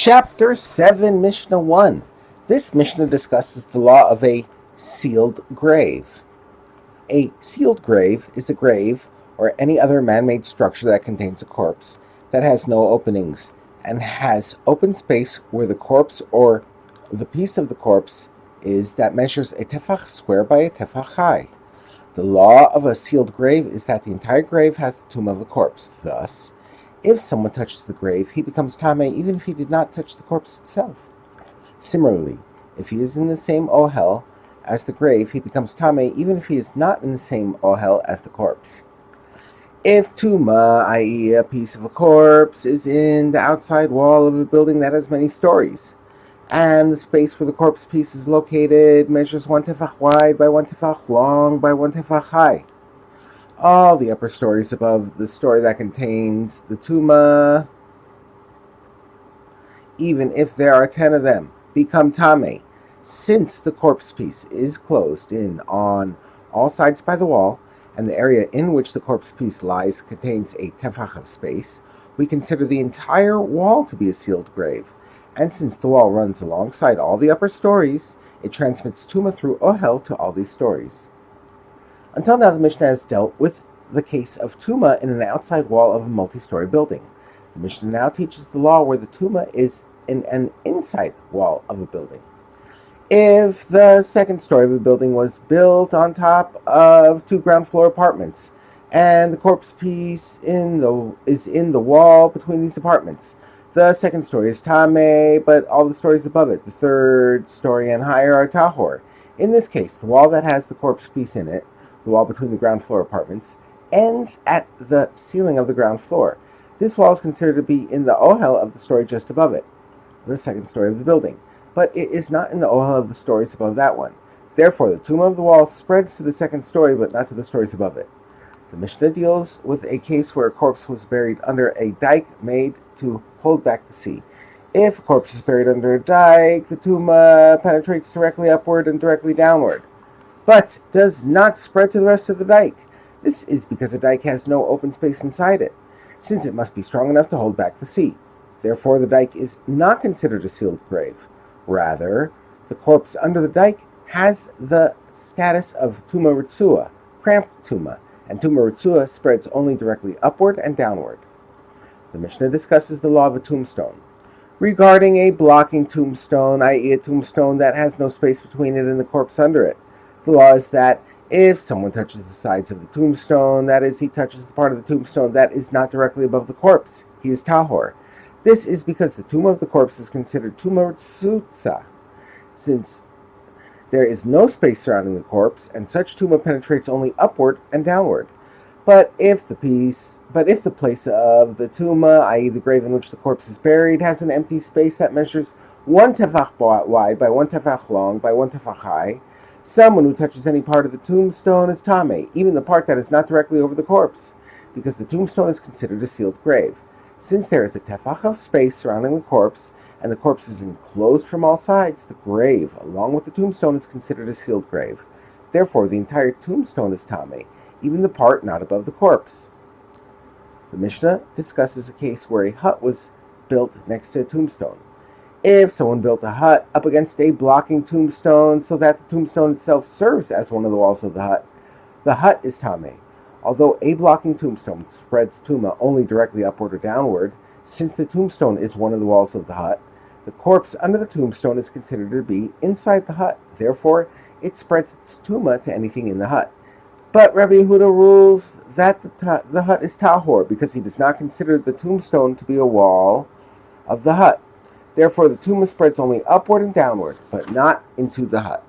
Chapter 7, Mishnah 1. This Mishnah discusses the law of a sealed grave. A sealed grave is a grave or any other man-made structure that contains a corpse that has no openings and has open space where the corpse or the piece of the corpse is that measures a tefach square by a tefach high. The law of a sealed grave is that the entire grave has the tomb of a corpse. Thus, if someone touches the grave, he becomes tameh even if he did not touch the corpse itself. Similarly, if he is in the same ohel as the grave, he becomes tameh even if he is not in the same ohel as the corpse. If tuma, i.e. a piece of a corpse, is in the outside wall of a building that has many stories, and the space where the corpse piece is located measures 1 tefach wide by 1 tefach long by 1 tefach high, all the upper stories above the story that contains the tuma, even if there are 10 of them, become tameh. Since the corpse piece is closed in on all sides by the wall, and the area in which the corpse piece lies contains a tefach of space, we consider the entire wall to be a sealed grave. And since the wall runs alongside all the upper stories, it transmits tuma through ohel to all these stories. Until now, the Mishnah has dealt with the case of tuma in an outside wall of a multi-story building. The Mishnah now teaches the law where the tuma is in an inside wall of a building. If the second story of a building was built on top of 2 ground floor apartments, and the corpse piece is in the wall between these apartments, the second story is tameh, but all the stories above it, the third story and higher, are tahor. In this case, the wall that has the corpse piece in it, the wall between the ground floor apartments, ends at the ceiling of the ground floor. This wall is considered to be in the ohel of the story just above it, the second story of the building, but it is not in the ohel of the stories above that one. Therefore, the tomb of the wall spreads to the second story, but not to the stories above it. The Mishnah deals with a case where a corpse was buried under a dike made to hold back the sea. If a corpse is buried under a dike, the tuma penetrates directly upward and directly downward, but does not spread to the rest of the dike. This is because the dike has no open space inside it, since it must be strong enough to hold back the sea. Therefore, the dike is not considered a sealed grave. Rather, the corpse under the dike has the status of tuma ritzua, cramped tuma, and tuma ritzua spreads only directly upward and downward. The Mishnah discusses the law of a tombstone. Regarding a blocking tombstone, i.e. a tombstone that has no space between it and the corpse under it, the law is that if someone touches the sides of the tombstone, that is, he touches the part of the tombstone that is not directly above the corpse, he is tahor. This is because the tomb of the corpse is considered tuma ritzutza, since there is no space surrounding the corpse, and such tuma penetrates only upward and downward. But if the place of the tuma, i.e. the grave in which the corpse is buried, has an empty space that measures 1 tefach wide by 1 tefach long by 1 tefach high, someone who touches any part of the tombstone is tameh, even the part that is not directly over the corpse, because the tombstone is considered a sealed grave. Since there is a tefach of space surrounding the corpse, and the corpse is enclosed from all sides, the grave, along with the tombstone, is considered a sealed grave. Therefore, the entire tombstone is tameh, even the part not above the corpse. The Mishnah discusses a case where a hut was built next to a tombstone. If someone built a hut up against a blocking tombstone so that the tombstone itself serves as one of the walls of the hut is tameh. Although a blocking tombstone spreads tuma only directly upward or downward, since the tombstone is one of the walls of the hut, the corpse under the tombstone is considered to be inside the hut. Therefore, it spreads its tuma to anything in the hut. But Rabbi Yehuda rules that the hut is tahor because he does not consider the tombstone to be a wall of the hut. Therefore, the tuma spreads only upward and downward, but not into the hut.